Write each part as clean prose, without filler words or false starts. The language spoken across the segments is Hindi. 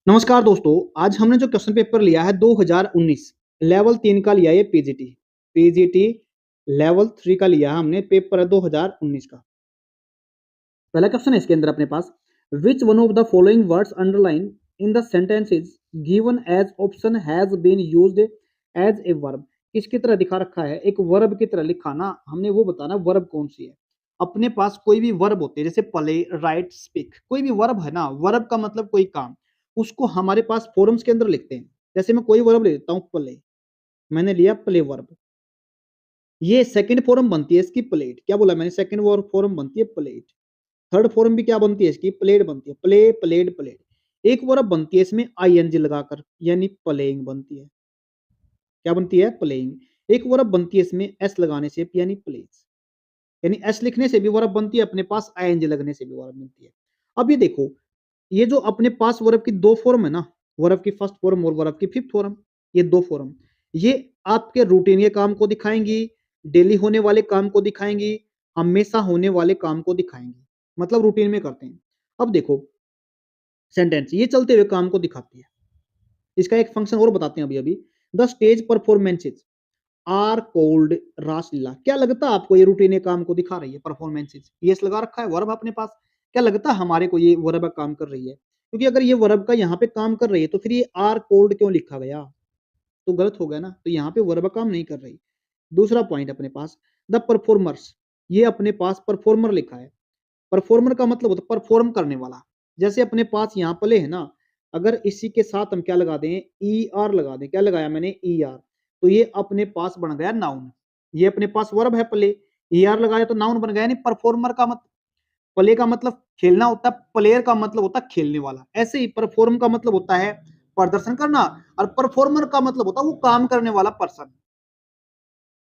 नमस्कार दोस्तों, आज हमने जो क्वेश्चन पेपर लिया है 2019 लेवल 3 का लिया है पीजीटी लेवल 3 का लिया है हमने पेपर है 2019 का। पहला क्वेश्चन है इसके अंदर अपने पास, which one of the following words underline in the sentences given as option has been used as a verb. किसकी तरह दिखा रखा है, एक वर्ब की तरह लिखा ना, हमने वो बताना वर्ब कौन सी है। अपने पास कोई भी वर्ब होते हैं जैसे प्ले, राइट, स्पीक, कोई भी वर्ब है ना, वर्ब का मतलब कोई काम, उसको हमारे पास फॉर्म्स के अंदर लिखते हैं। जैसे मैं कोई वर्ब ले लेता हूँ प्ले, मैंने लिया प्ले वर्ब, ये सेकंड फॉर्म बनती है इसकी प्लेट। क्या बोला मैंने, सेकंड फॉर्म बनती है प्लेट। थर्ड फॉर्म भी क्या बनती है इसकी, प्लेड बनती है, प्ले प्लेड प्लेड। एक वर्ब बनती है इसमें आईएनजी लगाकर, यानी प्लेइंग बनती है। क्या बनती है, प्लेइंग। एक वर्ब बनती है इसमें एस लगाने से, यानी प्लेस, यानी एस लिखने से भी वर्ब बनती है, अपने पास आईएनजी लगने से भी वर्ब बनती है। अब ये देखो, ये जो अपने पास वर्ब की दो फॉर्म है ना, वर्ब की फर्स्ट फॉर्म और वर्ब की फिफ्थ फॉर्म, ये दो फॉर्म, ये आपके रूटीन के काम को दिखाएंगी, डेली होने वाले काम को दिखाएंगी, हमेशा होने वाले काम को दिखाएंगी, मतलब रूटीन में करते हैं। अब देखो, सेंटेंस ये चलते हुए काम को दिखाती है। इसका एक फंक्शन और बताते हैं अभी अभी, the stage performances are called Raslila. क्या लगता है आपको, ये रूटीन काम को दिखा रही है, परफॉर्मेंसेज, ये लगा रखा है वर्ब अपने पास। क्या लगता है हमारे को ये वर्ब काम कर रही है, क्योंकि अगर ये वर्ब का यहाँ पे काम कर रही है तो फिर ये आर कोल्ड क्यों लिखा गया, तो गलत हो गया ना, तो यहाँ पे वर्ब काम नहीं कर रही। दूसरा पॉइंट अपने पास, द परफॉर्मर्स, ये अपने पास परफॉर्मर लिखा है। परफॉर्मर का मतलब होता है परफॉर्म करने वाला। जैसे अपने पास यहाँ प्ले है ना, अगर इसी के साथ हम क्या लगा दें, ई आर लगा दें, क्या लगाया मैंने, ई आर, तो ये अपने पास बन गया नाउन। ये अपने पास वर्ब है प्ले, ई आर लगाया तो नाउन बन गया। यानी परफॉर्मर का मतलब, प्ले का मतलब खेलना होता है, प्लेयर का मतलब होता है खेलने वाला। ऐसे ही परफॉर्म का मतलब होता है प्रदर्शन करना, और परफॉर्मर का मतलब होता है वो काम करने वाला पर्सन।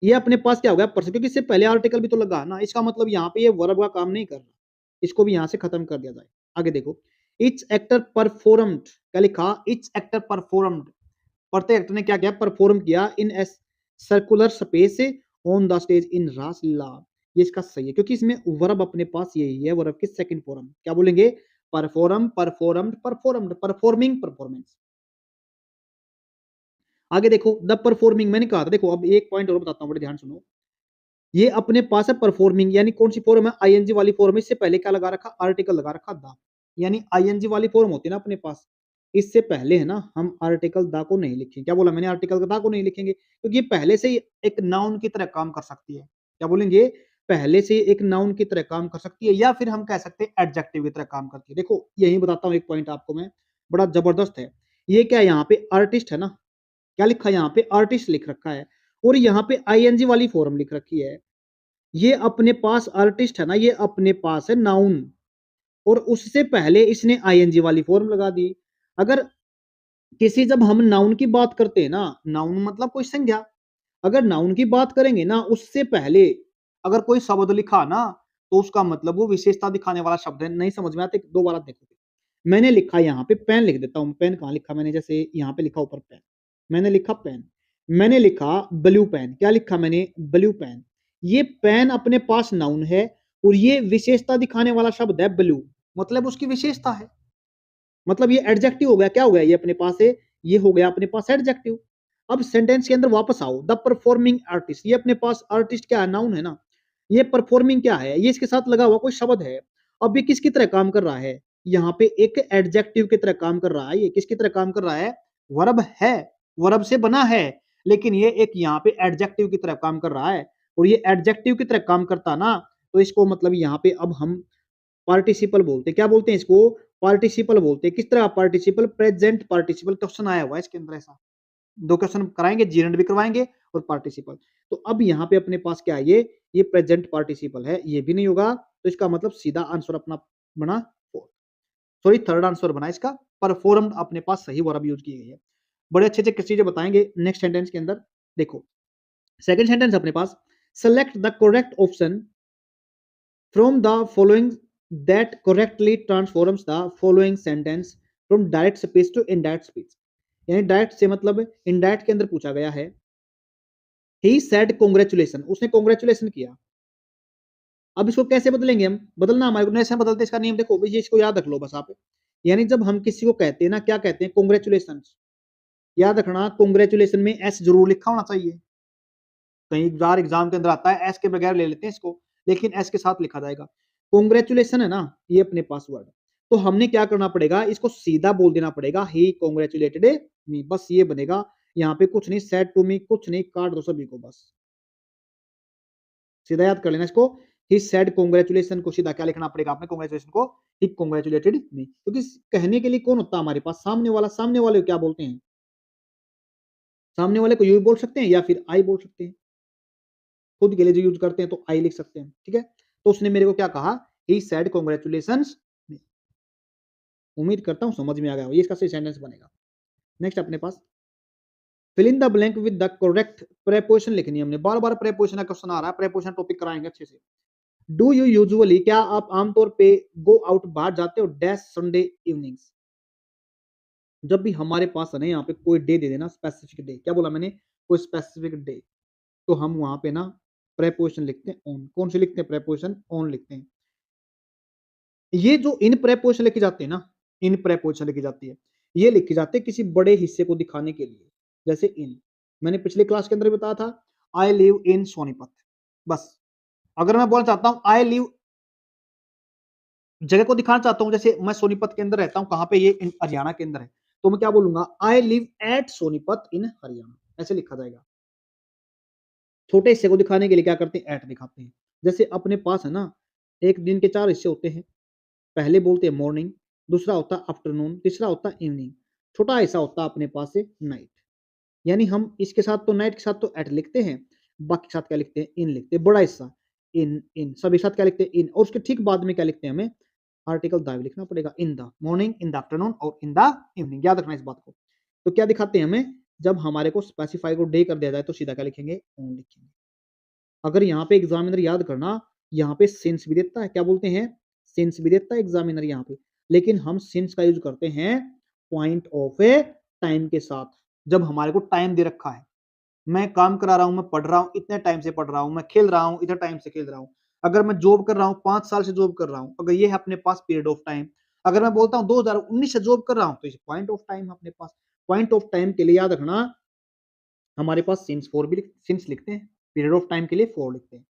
ये अपने पास क्या हो गया, पर्सन, क्योंकि इससे पहले आर्टिकल भी तो लगा ना, इसका मतलब यहाँ पे ये वर्ब का काम नहीं कर रहा। इसको भी यहाँ से खत्म कर दिया जाए। आगे देखो, इच एक्टर परफॉर्म्ड, क्या लिखा, इच एक्टर परफॉर्म्ड, प्रत्येक एक्टर ने क्या किया, परफॉर्म किया in a circular space on the stage in Raslila. ये इसका सही है, क्योंकि इसमें वर्ब अपने पास यही है, वर्ब की सेकंड फॉर्म। क्या बोलेंगे, perform, performed, performed, performing, performance. आगे देखो, द परफॉर्मिंग, मैंने कहा था, देखो अब एक पॉइंट और बताता हूं, बड़े ध्यान सुनो। ये अपने पास है परफॉर्मिंग, यानी कौन सी फॉर्म है, आईएनजी वाली फॉर्म। इससे पहले क्या लगा रखा, आर्टिकल लगा रखा द, यानी आईएनजी वाली फॉर्म होती है ना अपने पास, इससे पहले है ना हम आर्टिकल दा को नहीं लिखेंगे। क्या बोला मैंने, आर्टिकल दा को नहीं लिखेंगे, क्योंकि ये पहले से ही एक नाउन की तरह काम कर सकती है। क्या बोलेंगे, पहले से एक नाउन की तरह काम कर सकती है, या फिर हम कह सकते हैं एडजेक्टिव की तरह काम करती है। देखो यही बताता हूँ एक पॉइंट आपको मैं, बड़ा जबरदस्त है। ये क्या है, यहाँ पे आर्टिस्ट है ना, क्या लिखा है यहाँ पे, आर्टिस्ट लिख रखा है, और यहाँ पे आईएनजी वाली फॉर्म लिख रखी है। ये अपने पास आर्टिस्ट है ना, ये अपने पास है नाउन, और उससे पहले इसने आईएनजी वाली फॉर्म लगा दी। अगर किसी, जब हम नाउन की बात करते हैं ना, नाउन मतलब कोई संज्ञा, अगर नाउन की बात करेंगे ना, उससे पहले अगर कोई शब्द लिखा ना, तो उसका मतलब वो विशेषता दिखाने वाला शब्द है। नहीं समझ में आते, दोबारा देखो। मैंने लिखा यहाँ पे पेन, लिख देता हूँ, पेन कहाँ लिखा मैंने, जैसे यहाँ पे लिखा ऊपर पेन, मैंने लिखा पेन। मैंने लिखा ब्लू पेन, क्या लिखा मैंने, ब्लू पेन। ये पेन अपने पास नाउन है, और ये विशेषता दिखाने वाला शब्द है ब्लू, मतलब उसकी विशेषता है, मतलब ये एडजेक्टिव हो गया। क्या हो गया, ये अपने पास है, ये हो गया अपने पास एडजेक्टिव। अब सेंटेंस के अंदर वापस आओ, द परफॉर्मिंग आर्टिस्ट, ये अपने पास आर्टिस्ट क्या है, नाउन है ना, ये परफॉर्मिंग क्या है, ये इसके साथ लगा हुआ कोई शब्द है। अब ये किसकी तरह काम कर रहा है, यहाँ पे एक एडजेक्टिव की तरह काम कर रहा है। ये किसकी तरह काम कर रहा है, वर्ब है, वर्ब से बना है, लेकिन ये एक यहाँ पे एडजेक्टिव की तरह काम कर रहा है। और ये एडजेक्टिव की तरह काम करता ना, तो इसको मतलब यहाँ पे अब हम पार्टिसिपल बोलते हैं। क्या बोलते हैं इसको, पार्टिसिपल बोलते हैं। किस तरह पार्टिसिपल, प्रेजेंट पार्टिसिपल, क्वेश्चन आया हुआ है इसके अंदर ऐसा। दो क्वेश्चन कराएंगे, जीरेंड भी करवाएंगे और पार्टिसिपल। तो अब यहाँ पे अपने पास क्या है, ये प्रेजेंट पार्टिसिपल है, ये भी नहीं होगा, तो इसका मतलब सीधा आंसर अपना बना फोर्थ, सॉरी थर्ड आंसर बना इसका, परफॉर्म्ड अपने पास सही वर्ब यूज की गई है। बड़े अच्छे अच्छे चीजें बताएंगे नेक्स्ट सेंटेंस के अंदर। देखो सेकंड सेंटेंस अपने पास, select the correct option from the following that correctly transforms the following sentence from direct speech to indirect speech। यानी डायरेक्ट से मतलब इनडायरेक्ट के अंदर पूछा गया है। ही सेड कॉन्ग्रेचुलेशन, उसने कॉन्ग्रेचुलेशन किया। अब इसको कैसे बदलेंगे हम, बदलना हमारे को, ऐसे बदलते इसका नियम देखो, ये इसको याद रख लो बस आप। यानी जब हम किसी को कहते हैं ना, क्या कहते हैं, कॉन्ग्रेचुलेशन। याद रखना, कॉन्ग्रेचुलेशन में एस जरूर लिखा होना चाहिए। कई बार एग्जाम के अंदर आता है एस के बगैर ले लेते हैं इसको, लेकिन एस के साथ लिखा जाएगा। कॉन्ग्रेचुलेशन है ना, ये अपने पास वर्ड। तो हमने क्या करना पड़ेगा, इसको सीधा बोल देना पड़ेगा, ही कॉन्ग्रेचुलेटेड मी, बस ये बनेगा। यहाँ पे कुछ नहीं, सेड टू मी कुछ नहीं, काट दो सभी को, बस सीधा याद कर लेना इसको। ही सेड कॉन्ग्रेचुलेशन को सीधा क्या लिखना पड़ेगा आपने, कॉन्ग्रेचुलेशन को ही कॉन्ग्रेचुलेटेड मी, क्योंकि कहने के लिए कौन होता है हमारे पास, सामने वाला। सामने वाले को क्या बोलते हैं, सामने वाले को यू बोल सकते हैं या फिर आई बोल सकते हैं। खुद के लिए जो यूज करते हैं तो आई लिख सकते हैं, ठीक है। तो उसने मेरे को क्या कहा, ही सेड कॉन्ग्रेचुलेशंस। उम्मीद करता हूं समझ में आ गया, ये इसका सही सेंटेंस बनेगा। नेक्स्ट अपने पास fill in the blank with the correct preposition लिखनी है हमने। बार बार प्रेपोजिशन का क्वेश्चन आ रहा है, प्रेपोजिशन टॉपिक कराएंगे अच्छे से। डू यू यूजुअली, क्या आप आमतौर पे गो आउट बाहर जाते हो डैश संडे इवनिंग्स। जब भी हमारे पास है ना यहाँ पे कोई डे दे देना, स्पेसिफिक डे, क्या बोला मैंने, कोई स्पेसिफिक डे, तो हम वहां पे ना प्रेपोजिशन लिखते हैं ऑन। कौन से लिखते हैं, प्रेपोजिशन ऑन लिखते हैं। ये जो इन प्रेपोजिशन लिखी जाती है ना, इन प्रेपोजिशन लिखी जाती है, ये लिखी जाती है किसी बड़े हिस्से को दिखाने के लिए। जैसे इन, मैंने पिछले क्लास के अंदर बताया था, आई लिव इन सोनीपत। बस अगर मैं बोलना चाहता हूं आई लिव, जगह को दिखाना चाहता हूं, जैसे मैं सोनीपत के अंदर रहता हूं, कहां पे, ये हरियाणा के अंदर है, तो मैं क्या बोलूंगा, आई लिव एट सोनीपत इन हरियाणा, ऐसे लिखा जाएगा। छोटे हिस्से को दिखाने के लिए क्या करते हैं, एट दिखाते हैं। जैसे अपने पास है ना, एक दिन के 4 हिस्से होते हैं। पहले बोलते हैं मॉर्निंग, दूसरा होता है आफ्टरनून, तीसरा होता है इवनिंग, छोटा हिस्सा होता है अपने पास है नाइट। यानी हम इसके साथ तो, नाइट के साथ तो एट लिखते हैं, बाकी के साथ क्या लिखते हैं, इन लिखते हैं। बड़ा हिस्सा इन, इन सभी साथ क्या लिखते हैं, इन, और उसके ठीक बाद में क्या लिखते हैं, हमें आर्टिकल द लिखना पड़ेगा, in the morning, in the afternoon और इन द इवनिंग। याद रखना इस बात को। तो क्या दिखाते हैं हमें, जब हमारे को स्पेसिफाई को डे कर दिया जाए तो सीधा क्या लिखेंगे, ऑन लिखेंगे। अगर यहाँ पे एग्जामिनर, याद करना, यहाँ पे सिंस भी देता है, क्या बोलते हैं, सिंस भी देता है एग्जामिनर यहाँ पे, लेकिन हम सिंस का यूज करते हैं पॉइंट ऑफ ए टाइम के साथ। जब हमारे को टाइम दे रखा है, मैं काम करा रहा हूं, मैं पढ़ रहा हूं, इतने टाइम से पढ़ रहा हूं, मैं खेल रहा हूं, इतने टाइम से खेल रहा हूं। अगर मैं जॉब कर रहा हूं, 5 साल से जॉब कर रहा हूं, अगर ये है अपने पास पीरियड ऑफ टाइम। अगर मैं बोलता हूं 2019 से जॉब कर रहा हूं, तो इसे पॉइंट ऑफ टाइम अपने पास। पॉइंट ऑफ टाइम के लिए याद रखना, हमारे पास सिंस फोर भी सिंस लिखते हैं, पीरियड ऑफ टाइम के लिए फोर लिखते हैं।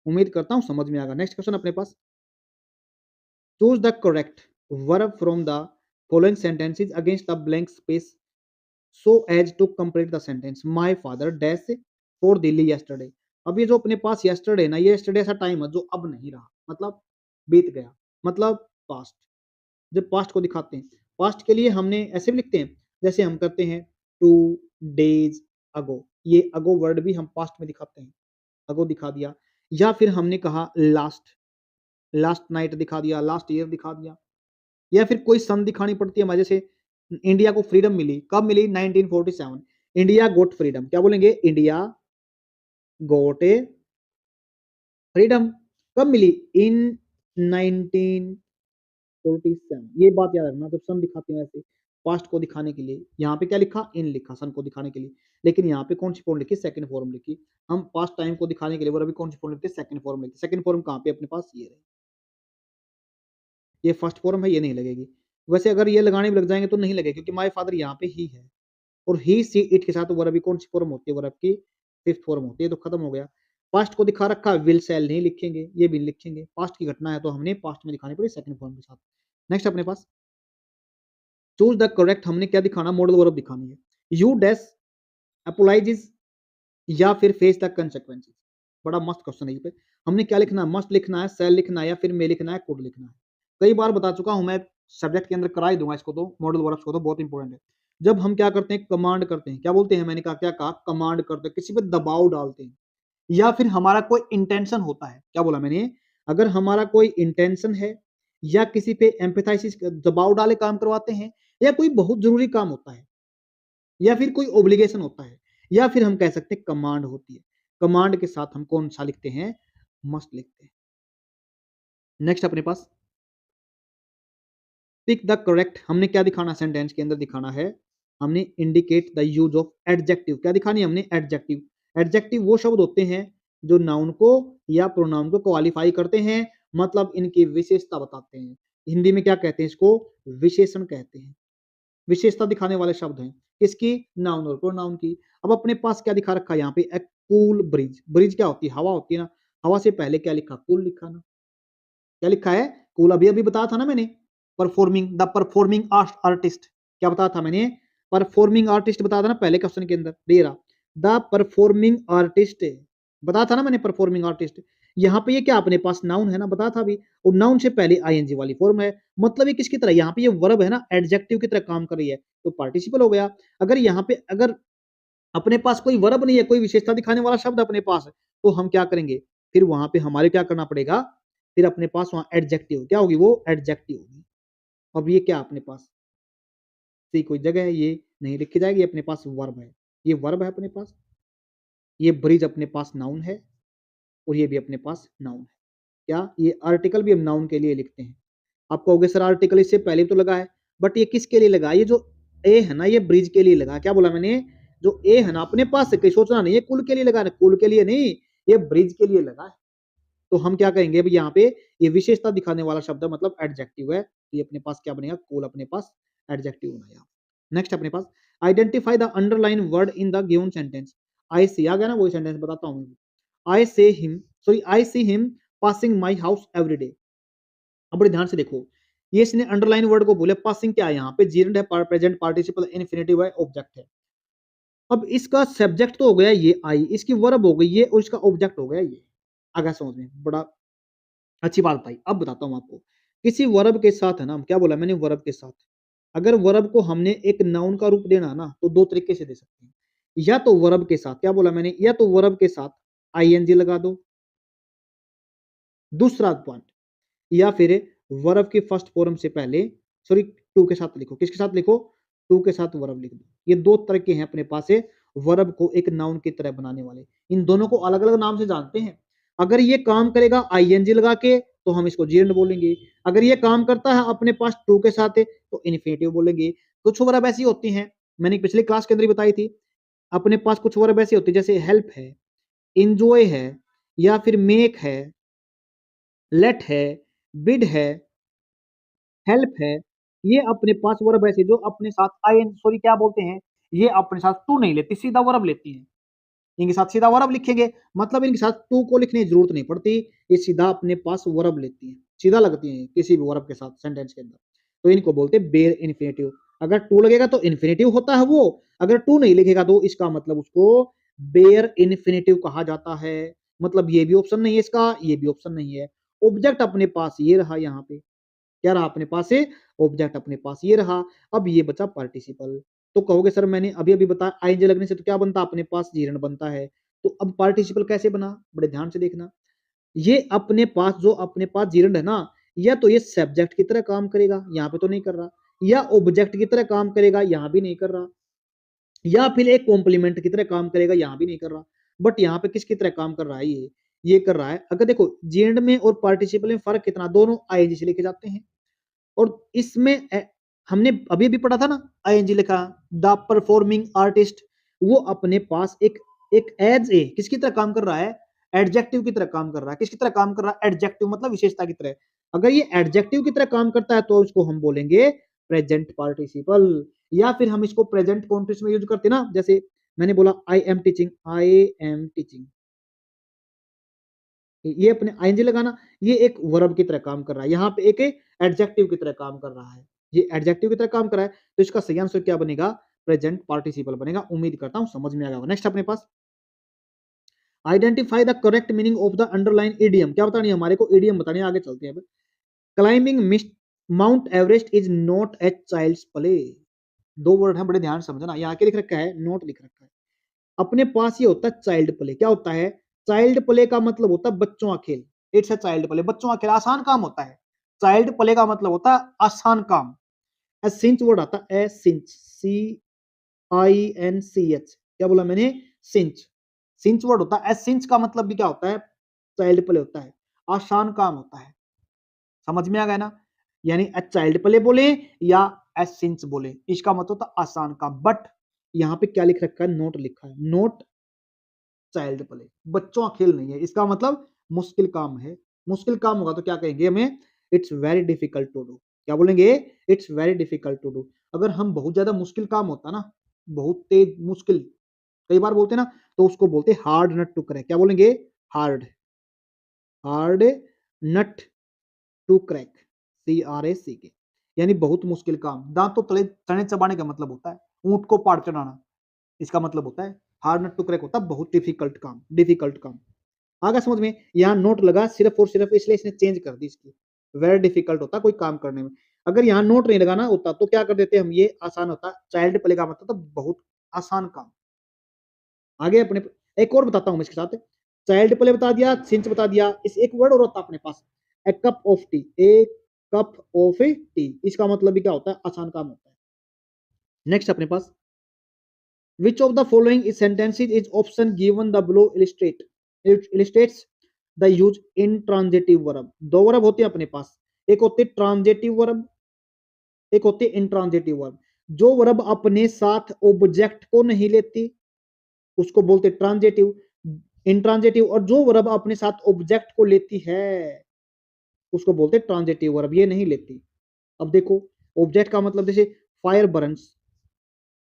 उम्मीद करता हूं समझ में आएगा। नेक्स्ट क्वेश्चन अपने पास, choose the correct verb from the following sentences against the blank space so as to complete the sentence. My father dash for Delhi yesterday. अब ये जो अपने पास yesterday ना, ये yesterday ऐसा टाइम है जो अब नहीं रहा, मतलब बीत गया, मतलब पास्ट। जब पास्ट को दिखाते हैं, पास्ट के लिए हमने ऐसे भी लिखते हैं, जैसे हम करते हैं 2 days ago, ये ago वर्ड भी हम पास्ट में दिखाते हैं, ago दिखा दिया। या फिर हमने कहा लास्ट, लास्ट नाइट दिखा दिया, लास्ट ईयर दिखा दिया। या फिर कोई सन दिखानी पड़ती है हमारे, जैसे इंडिया को फ्रीडम मिली, कब मिली, 1947। इंडिया गोट फ्रीडम, क्या बोलेंगे, इंडिया गोट ए फ्रीडम, कब मिली, इन 1947। ये बात याद रखना, जब सन दिखाते हैं वैसे पास्ट को दिखाने के लिए, यहाँ पे क्या लिखा, इन लिखा सन को दिखाने के लिए, लेकिन यहाँ पे कौन सी फॉर्म लिखी, सेकंड फॉर्म लिखी। हम पास्ट टाइम को दिखाने के लिए, और अभी कौन सी फॉर्म लिखते हैं, सेकंड फॉर्म लिखते हैं। सेकंड फॉर्म कहाँ पे अपने पास, ये रही, ये फर्स्ट फॉर्म है, ये नहीं लगेगी। वैसे अगर ये लगाने भी लग जाएंगे तो नहीं लगेगी, क्योंकि माय फादर यहाँ पे ही है, और ही सी इट के साथ वर्ब की कौन सी फॉर्म होती है, वर्ब की फिफ्थ फॉर्म होती है, तो खत्म हो गया। पास्ट को दिखा रखा, विल सेल नहीं लिखेंगे, ये भी लिखेंगे, पास्ट की घटना है तो हमने पास्ट में दिखानी पड़ी सेकंड फॉर्म के साथ। नेक्स्ट अपने पास चूज द करेक्ट, हमने क्या दिखाना, मॉडल वर्ब दिखानी है। यू डैश अपोलाइजेस या फिर फेस द कंसिक्वेंसेस। बड़ा मस्त क्वेश्चन है ये पे। हमने क्या लिखना है, मस्ट लिखना है, सेल लिखना है, या फिर मे लिखना है, कुड लिखना है। कई बार बता चुका हूं मैं, सब्जेक्ट के अंदर करा ही दूंगा इसको, तो मॉडल वर्ब्स को तो बहुत इंपॉर्टेंट है। जब हम क्या करते हैं, कमांड करते हैं, क्या बोलते हैं, मैंने कहा क्या कहा, कमांड करते हैं, किसी पे दबाव डालते हैं, या फिर हमारा कोई इंटेंशन होता है, क्या बोला मैंने, अगर हमारा कोई इंटेंशन है, या किसी पे एम्पैथाइसिस दबाव डाले काम करवाते हैं, या कोई बहुत जरूरी काम होता है, या फिर कोई ओब्लिगेशन होता है, या फिर हम कह सकते हैं कमांड होती है। कमांड के साथ हम कौन सा लिखते हैं, मस्ट लिखते हैं। नेक्स्ट अपने पास पिक द करेक्ट, हमने क्या दिखाना, सेंटेंस के अंदर दिखाना है, हमने indicate the use of adjective, क्या दिखानी है हमने, एडजेक्टिव। एडजेक्टिव वो शब्द होते हैं जो नाउन को या प्रोनाउन को क्वालिफाई करते हैं, मतलब इनकी विशेषता बताते हैं। हिंदी में क्या कहते हैं इसको? विशेषण कहते हैं। विशेषता दिखाने वाले शब्द हैं। किसकी? नाउन और प्रोनाउन की। अब अपने पास क्या दिखा रखा है यहाँ पे? ए कूल ब्रिज। ब्रिज क्या होती है? हवा होती है ना। हवा से पहले क्या लिखा? कूल लिखा ना। क्या लिखा है? कूल। अभी अभी बताया था ना मैंने, परफॉर्मिंग, द परफॉर्मिंग आर्टिस्ट। क्या बताया था मैंने? परफॉर्मिंग आर्टिस्ट बताया था ना पहले क्वेश्चन के अंदर, दे रहा द परफॉर्मिंग आर्टिस्ट, बताया था ना मैंने परफॉर्मिंग आर्टिस्ट। यहाँ पे ये क्या अपने पास नाउन है ना, बताया था अभी। और नाउन से पहले आईएनजी वाली फॉर्म है, मतलब ये किसकी तरह? यहाँ पे ये वर्ब है ना, एडजेक्टिव की तरह काम कर रही है, तो पार्टिसिपल हो गया। अगर यहाँ पे अगर अपने पास कोई वर्ब नहीं है, कोई विशेषता दिखाने वाला शब्द अपने पास है, तो हम क्या करेंगे? फिर वहां पे हमारे क्या करना पड़ेगा? फिर अपने पास वहां एडजेक्टिव क्या होगी? वो एडजेक्टिव होगी। अब ये क्या अपने पास सी कोई जगह है, ये नहीं लिखी जाएगी, अपने पास वर्ब है। ये वर्ब है अपने पास। ये ब्रिज अपने पास नाउन है, और ये भी अपने पास नाउन है। क्या? ये आर्टिकल भी हम नाउन के लिए लिखते हैं। आप कहोगे सर आर्टिकल इससे पहले भी तो लगा है, बट ये किसके लिए लगा? ये जो ए है ना, ये ब्रिज के लिए लगा। क्या बोला मैंने? जो ए है ना अपने पास से, कहीं सोचना नहीं, ये कुल के लिए लगा है, कुल के लिए नहीं, ये ब्रिज के लिए लगा है। तो हम क्या करेंगे अभी यहाँ पे? ये विशेषता दिखाने वाला शब्द है, मतलब एडजेक्टिव है, तो ये अपने पास क्या बनेगा? कुल अपने पास एडजेक्टिव बनेगा। नेक्स्ट अपने पास identify the underline word in the given sentence. I see आ गया ना, वही सेंटेंस बताता हूँ। I say him, sorry I see him passing my house every day. अब बड़े ध्यान से देखो, ये इसने अंडरलाइन वर्ड को बोले, पासिंग क्या है यहाँ पे? जीरेंड है, प्रेजेंट पार्टिसिपल, इन्फिनेटिव है, ऑब्जेक्ट है। अब इसका सब्जेक्ट तो हो गया ये आई, इसकी वर्ब हो गई ये, और इसका ऑब्जेक्ट हो गया ये। आगे समझ में बड़ा अच्छी बात बताई। अब बताता हूँ आपको, किसी वर्ब के साथ है ना, क्या बोला मैंने? वर्ब के साथ अगर वर्ब को हमने एक नाउन का रूप देना ना, तो दो तरीके से दे सकते हैं। या तो वर्ब के साथ, क्या बोला मैंने? या तो वर्ब के साथ आईएनजी लगा दो, दूसरा पॉइंट, या फिर वर्ब की फर्स्ट फॉर्म से पहले, सॉरी टू के साथ लिखो। किसके साथ लिखो? टू के साथ वर्ब लिख दो। ये दो तरीके हैं अपने पास है वर्ब को एक नाउन की तरह बनाने वाले। इन दोनों को अलग अलग नाम से जानते हैं। अगर ये काम करेगा आईएनजी लगा के, तो हम इसको जीरेंड बोलेंगे। अगर ये काम करता है अपने पास टू के साथ है, तो इन्फिनेटिव बोलेंगे। कुछ वर्ब ऐसी होती हैं, मैंने पिछली क्लास के अंदर बताई थी, अपने पास कुछ वर्ब ऐसी होती है, जैसे हेल्प है, इंजॉय है, या फिर मेक है, लेट है, बिड है, हेल्प है। ये अपने पास वर्ब ऐसे जो अपने साथ सॉरी क्या बोलते हैं, ये अपने साथ टू नहीं लेती, सीधा वर्ब लेती है। इनके साथ सीधा वर्ब लिखेंगे, मतलब इनके साथ टू को लिखने की जरूरत नहीं पड़ती, ये सीधा अपने पास वर्ब लेती है, सीधा लगती है किसी भी वर्ब के साथ सेंटेंस के अंदर। तो इनको बोलते हैं बेयर इन्फिनेटिव। अगर टू लगेगा तो इन्फिनेटिव होता है वो, अगर टू नहीं लिखेगा तो इसका मतलब उसको बेयर इन्फिनेटिव कहा जाता है। मतलब ये भी ऑप्शन नहीं है इसका, ये भी ऑप्शन नहीं है। ऑब्जेक्ट अपने पास ये रहा, यहाँ पे क्या रहा अपने पास से? ऑब्जेक्ट अपने पास ये रहा। अब ये बचा पार्टिसिपल। तो कहोगे सर मैंने अभी अभी बताया आईएनजी लगने से तो क्या बनता? अपने पास जीरंड बनता है। तो अब पार्टिसिपल कैसे बना? बड़े ध्यान से देखना, ये अपने पास जो अपने पास जीरंड है ना, या तो ये सब्जेक्ट की तरह काम करेगा, यहाँ पे तो नहीं कर रहा, या ऑब्जेक्ट की तरह काम करेगा, यहाँ भी नहीं कर रहा, या फिर एक कॉम्प्लीमेंट की तरह काम करेगा, यहाँ भी नहीं कर रहा। बट यहाँ पे किसकी तरह काम कर रहा है? ये कर रहा है। अगर देखो जीरंड में और पार्टिसिपल में फर्क कितना, दोनों आईएनजी से लेके जाते हैं। और इसमें हमने अभी भी पढ़ा था ना, आईएनजी लिखा, द परफॉर्मिंग आर्टिस्ट, वो अपने पास एक एक एज ए किसकी तरह काम कर रहा है? एडजेक्टिव की तरह काम कर रहा है। किसकी तरह काम कर रहा है? एडजेक्टिव मतलब विशेषता की तरह। अगर ये एडजेक्टिव की तरह काम करता है तो इसको हम बोलेंगे प्रेजेंट पार्टिसिपल, या फिर हम इसको प्रेजेंट कॉन्टेक्स्ट में यूज करते हैं ना, जैसे मैंने बोला I am teaching, I am teaching, ये अपने आईएनजी लगाना, ये एक वर्ब की तरह काम कर रहा है, यहाँ पे एक एडजेक्टिव की तरह काम कर रहा है। ये एडजेक्टिव की तरह काम कर रहा है, तो इसका सही आंसर क्या बनेगा? प्रेजेंट पार्टिसिपल बनेगा। उम्मीद करता हूं समझ में आ गया। नेक्स्ट अपने पास identify the correct meaning of the underline idiom. क्या बतानी है हमारे को? इडियम बतानी है, आगे चलते हैं। Climbing Mount Everest is not a child's play. दो वर्ड है, बड़े ध्यान से समझना, यहाँ के लिख रखा है, नोट लिख रखा है। अपने पास ये होता है चाइल्ड प्ले। क्या होता है? चाइल्ड प्ले का मतलब होता है बच्चों का खेल। इट्स अ चाइल्ड प्ले, बच्चों का खेल, आसान काम होता है। चाइल्ड प्ले का मतलब होता है आसान काम। सिंच वर्ड आता है, सिंच, सी आई एन सी एच। क्या बोला मैंने? सिंच। सिंच वर्ड होता है। सिंच का मतलब भी क्या होता है? चाइल्ड प्ले होता है, आसान काम होता है। समझ में आ गया ना? यानी चाइल्ड प्ले बोले या सिंच बोले, इसका मतलब होता है आसान काम। बट यहाँ पे क्या लिख रखा है? नोट लिखा है, नोट चाइल्ड प्ले, बच्चों का खेल नहीं है। इसका मतलब मुश्किल काम है। मुश्किल काम होगा तो क्या कहेंगे हमें? It's very difficult to do. क्या बोलेंगे? It's very difficult to do. अगर हम बहुत ज्यादा मुश्किल काम होता ना, बहुत तेज मुश्किल, कई बार बोलते ना, तो उसको बोलते हार्ड नट टू क्रैक। क्या बोलेंगे? Hard, hard nut to crack, CRACK, यानी बहुत मुश्किल काम। दांत तो तले तने चबाने का मतलब होता है, ऊंट को पाड़ चढ़ाना, इसका मतलब होता है। हार्ड नट टू क्रैक होता है बहुत डिफिकल्ट काम, डिफिकल्ट काम। आगे समझ में? यहाँ नोट लगा सिर्फ और सिर्फ इसलिए इसने चेंज कर दी इसकी। वेरी डिफिकल्ट होता कोई काम करने में। अगर यहाँ नोट नहीं लगाना होता तो क्या कर देते हम, ये आसान होता। चाइल्ड प्ले का मतलब था बहुत आसान काम। आगे अपने एक और बताता हूँ मैं इसके साथ। चाइल्ड प्ले बता दिया, सिंच बता दिया, इस एक वर्ड और होता अपने पास, a cup of tea, a cup of tea, इसका मतलब भी क्या होता है? आसान काम होता है। नेक्स्ट अपने पास, which of the following is sentences is option given the below illustrate, it illustrates the use intransitive verb। दो वर्ब होते हैं अपने पास, एक होते ट्रांजिटिव वर्ब, एक होते इंट्रांजिटिव वर्ब। जो वर्ब अपने साथ ऑब्जेक्ट को नहीं लेती उसको बोलते ट्रांजिटिव, इंट्रांजिटिव। और जो वर्ब अपने साथ ऑब्जेक्ट को लेती है उसको बोलते ट्रांजिटिव वर्ब, ये नहीं लेती। अब देखो, ऑब्जेक्ट का मतलब जैसे फायर बर्न्स,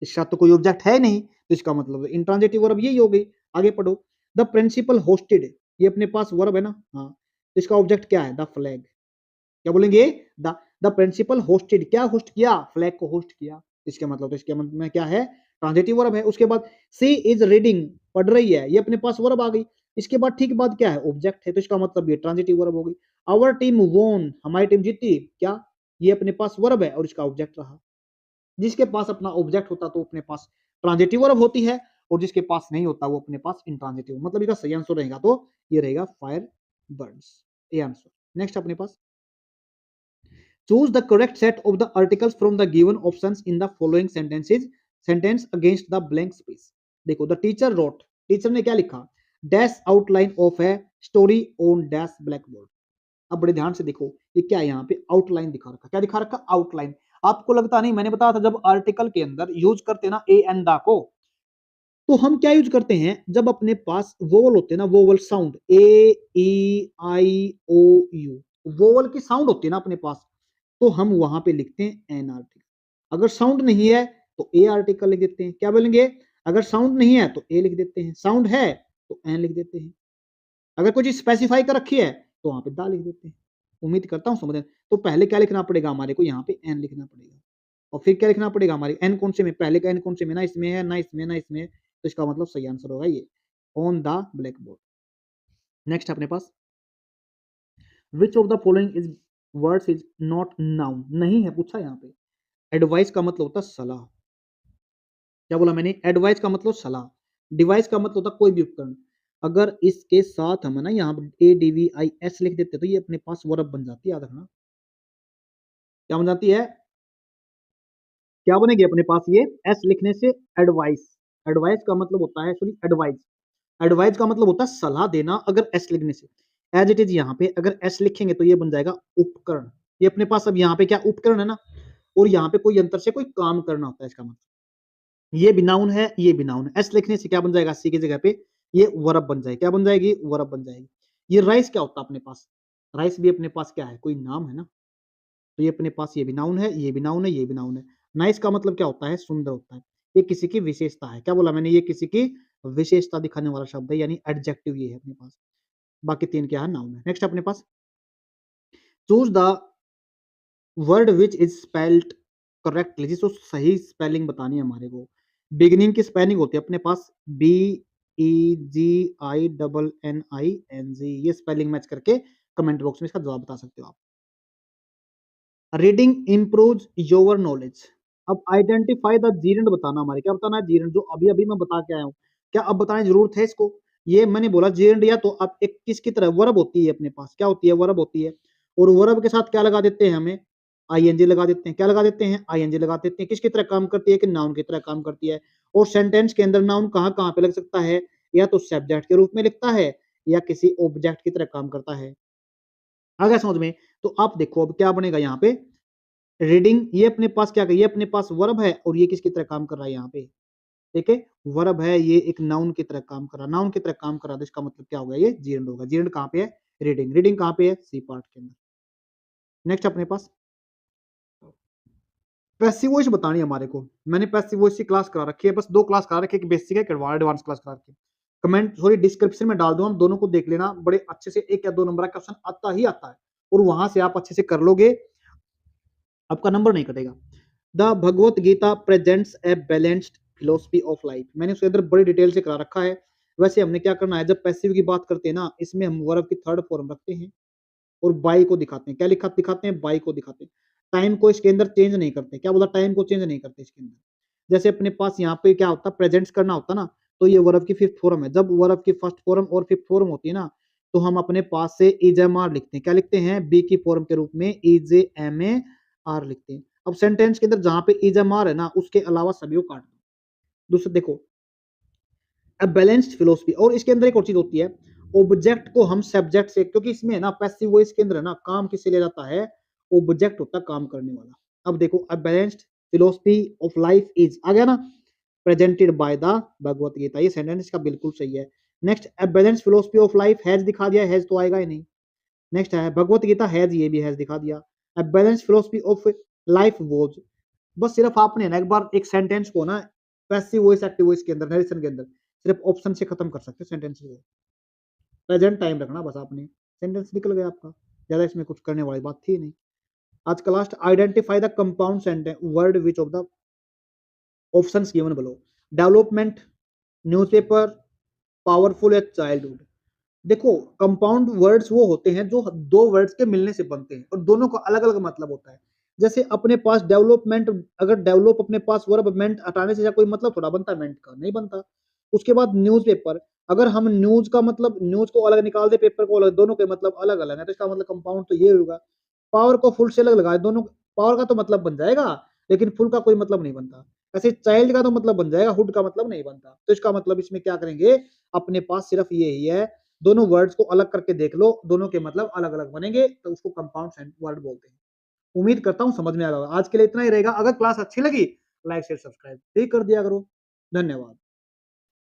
इसका तो कोई ऑब्जेक्ट है नहीं, तो इसका मतलब इंट्रांजिटिव वर्ब यही हो गई। आगे पढ़ो, द प्रिंसिपल होस्टेड, ये अपने पास वर्ब है ना, हाँ, तो इसका ऑब्जेक्ट क्या है? The flag. क्या बोलेंगे? द द प्रिंसिपल होस्टेड, क्या होस्ट किया? फ्लैग को होस्ट किया। इसके मतलब, तो इसके मतलब में क्या है? ट्रांजिटिव वर्ब है। उसके बाद सी इज रीडिंग, पढ़ रही है, ये अपने पास वर्ब आ गई। इसके बाद ठीक बाद क्या है? ऑब्जेक्ट है, तो इसका मतलब ये ट्रांजिटिव वर्ब हो गई। आवर टीम वोन, हमारी टीम जीती, क्या? ये अपने पास वर्ब है और इसका ऑब्जेक्ट रहा। जिसके पास अपना ऑब्जेक्ट होता तो अपने पास ट्रांजिटिव वर्ब होती है, और जिसके पास नहीं होता वो अपने पास इंट्रांजिटिव। मतलब इसका सही आंसर रहेगा तो ये रहेगा फायर बर्ड्स, ये आंसर। नेक्स्ट अपने पास, choose the correct set of the articles from the given options in the following sentences, sentence against the blank space. देखो, द टीचर रोट, टीचर ने क्या लिखा? Dash outline of a story on dash blackboard. अब बड़े ध्यान से देखो, ये क्या है? यहाँ पे आउटलाइन दिखा रखा। क्या दिखा रखा? आउटलाइन। आपको लगता नहीं, मैंने बताया था जब आर्टिकल के अंदर यूज करते ना ए एन दा को, तो हम क्या यूज करते हैं? जब अपने पास वोवल होते हैं ना, vowel sound, A E I O U, vowel की साउंड होती है ना अपने पास, तो हम वहां पे लिखते हैं एन आर्टिकल। अगर साउंड नहीं है तो ए आर्टिकल लिख देते हैं। क्या बोलेंगे? अगर साउंड नहीं है तो ए लिख देते हैं, साउंड है तो एन लिख देते हैं। अगर कोई चीज स्पेसिफाई कर रखी है तो वहां पे दा लिख देते हैं। उम्मीद करता हूँ समझ। तो पहले क्या लिखना पड़ेगा हमारे को? यहाँ पे एन लिखना पड़ेगा। और फिर क्या लिखना पड़ेगा हमारे? एन कौन से में? पहले का एन कौन से में? ना इसमें है, ना इसमें, ना इसमें, तो इसका मतलब सही आंसर होगा ये, on the blackboard. Next अपने पास, which of the following is words is not noun, नहीं है पूछा यहाँ पे। एडवाइस का मतलब होता है सलाह। क्या बोला मैंने? एडवाइस का मतलब सलाह। डिवाइस का मतलब होता कोई भी उपकरण। अगर इसके साथ हम ना यहाँ ADVIS लिख देते तो ये अपने पास वर्ब बन जाती है, याद रखना। क्या बन जाती है? क्या बनेगी अपने पास? ये एस लिखने से एडवाइस। एडवाइस का मतलब होता है, सॉरी, एडवाइस। एडवाइस का मतलब होता है सलाह देना, अगर एस लिखने से। एज इट इज यहाँ पे अगर एस लिखेंगे तो ये बन जाएगा उपकरण। ये अपने पास अब यहाँ पे क्या उपकरण है ना, और यहाँ पे कोई यंत्र से कोई काम करना होता है, इसका मतलब ये भी नाउन है, ये भी नाउन है। एस लिखने से क्या बन जाएगा? सी की जगह पे ये वर्ब बन जाएगी। क्या बन जाएगी? वर्ब बन जाएगी। ये राइस क्या होता है अपने पास? राइस भी अपने पास क्या है? कोई नाम है ना, तो ये अपने पास ये भी नाउन है, ये भी नाउन है, ये भी नाउन है। नाइस का मतलब क्या होता है? सुंदर होता है। ये किसी की विशेषता है। क्या बोला मैंने? ये किसी की विशेषता दिखाने वाला शब्द है, यानी एडजेक्टिव ये है अपने पास। बाकी तीन क्या है? नाउन है। नेक्स्ट अपने पास, choose the word which is spelled correctly, जिसको सही स्पेलिंग बतानी है हमारे को। बिगिनिंग की स्पेलिंग होती है अपने पास BEGINNING, ये स्पेलिंग मैच करके कमेंट बॉक्स में इसका जवाब बता सकते हो आप। Reading improves your knowledge. अब आइडेंटिफाई द जीरेंड बताना हमारे, क्या बताना है? जीरेंड, जो अभी अभी मैं बता के आया हूँ। क्या अब बताने की जरूरत है इसको? ये मैंने बोला जीरेंड, या तो अब एक किसकी तरह वर्ब होती है अपने पास, क्या होती है? वर्ब होती है। और वर्ब के साथ क्या लगा देते हैं हमें? आईएनजी लगा देते हैं। क्या लगा देते हैं? आईएनजी लगा देते हैं। किसकी तरह काम करती है? कि नाउन की तरह काम करती है। और सेंटेंस के अंदर नाउन कहाँ कहाँ पे लग सकता है? या तो सब्जेक्ट के रूप में लिखता है, या किसी ऑब्जेक्ट की तरह काम करता है। आ गया समझ में? तो आप देखो अब क्या बनेगा यहाँ पे। रीडिंग, ये अपने पास क्या, ये अपने पास वर्ब है, और ये किसकी तरह काम कर रहा है यहाँ पे? ठीक है, वर्ब है, ये एक नाउन की तरह काम कर रहा है। नाउन की तरह काम कर रहा है, तो इसका मतलब क्या होगा? ये जीरेंड होगा। जीरेंड कहाँ पे है? रीडिंग। रीडिंग कहाँ पे है? सी पार्ट के अंदर। नेक्स्ट अपने पास पैसिव वॉइस बतानी है हमारे को। मैंने पैसिव वॉइस की क्लास करा रखी है, बस 2 क्लास करा रखी है, एक बेसिक है, एक एडवांस क्लास करा रखी है। कमेंट सॉरी डिस्क्रिप्शन में डाल दूँ, हम दोनों को देख लेना, बड़े अच्छे से 1 या 2 नंबर का क्वेश्चन आता ही आता है और वहाँ से आप अच्छे से कर लोगे, आपका नंबर नहीं कटेगा। The Bhagavad Gita presents a balanced philosophy of life, मैंने उसके अंदर बड़ी डिटेल से करा रखा है। वैसे हमने क्या करना है, जब पैसिव की बात करते हैं ना, इसमें हम वर्ब की थर्ड फॉर्म रखते हैं और बाई को दिखाते हैं। क्या लिखा दिखाते हैं? बाई को दिखाते हैं। टाइम को इसके अंदर चेंज नहीं करते। क्या बोला? टाइम को चेंज नहीं करते इसके अंदर। जैसे अपने पास यहाँ पे क्या होता है, प्रेजेंट्स करना होता ना, तो ये वर्ब की फिफ्थ फॉर्म है। जब वर्ब की फर्स्ट फॉर्म और फिफ्थ फॉर्म होती है ना, तो हम अपने पास से इज एम आर लिखते हैं। क्या लिखते हैं? बी की फॉर्म के रूप में इज एम ए आर लिखते हैं। अब सेंटेंस के अंदर जहां पे इज एम आर है ना, उसके अलावा सभी को काट दो। दूसरा देखो, अ बैलेंस्ड फिलोसफी, और इसके अंदर एक और चीज होती है, ऑब्जेक्ट को हम सब्जेक्ट से, क्योंकि इसमें है ना पैसिव वॉइस के अंदर है ना, काम किससे लिया जाता है? ऑब्जेक्ट होता है काम करने वाला। अब देखो, a balanced philosophy of life is आ गया ना, presented by the Bhagavad Gita. ये सेंटेंस इसका बिल्कुल सही है। Next, a balanced philosophy of life has दिखा दिया, हैज तो आएगा ही नहीं। नेक्स्ट है भगवत गीता हैज, ये भी हैज दिखा दिया। अ balanced philosophy of life was, बस सिर्फ आपने ना एक बार एक सेंटेंस को ना पैसिव वॉइस एक्टिव वॉइस के अंदर, नरेशन के अंदर सिर्फ ऑप्शन से खत्म कर सकते सेंटेंस को। प्रेजेंट टाइम रखना बस आपने, सेंटेंस निकल गया आपका। ज्यादा इसमें कुछ करने वाली बात थी नहीं। आज का last, identify the compound sentence word which of the options given below. Development, newspaper, powerful या चाइल्डहुड। देखो, कंपाउंड वर्ड्स वो होते हैं जो दो वर्ड्स के मिलने से बनते हैं और दोनों का अलग अलग मतलब होता है। जैसे अपने पास डेवलपमेंट, अगर डेवलप अपने पास वर्ब मेंट हटाने से कोई मतलब थोड़ा बनता है, मेंट का नहीं बनता। उसके बाद न्यूज़पेपर, अगर हम न्यूज का मतलब, न्यूज को अलग निकाल दे, पेपर को अलग, दोनों के मतलब अलग अलग है, तो इसका मतलब कंपाउंड तो ये होगा। पावर को फुल से अलग लगाए, दोनों पावर का तो मतलब बन जाएगा, लेकिन फुल का कोई मतलब नहीं बनता। ऐसे चाइल्ड का तो मतलब बन जाएगा, हुड का मतलब नहीं बनता। तो इसका मतलब इसमें क्या करेंगे, अपने पास सिर्फ ये ही है, दोनों वर्ड्स को अलग करके देख लो, दोनों के मतलब अलग अलग बनेंगे, तो उसको कंपाउंड वर्ड बोलते हैं। उम्मीद करता हूँ समझ में आ रहा होगा। आज के लिए इतना ही रहेगा। अगर क्लास अच्छी लगी, लाइक शेयर सब्सक्राइब ठीक कर दिया करो। धन्यवाद।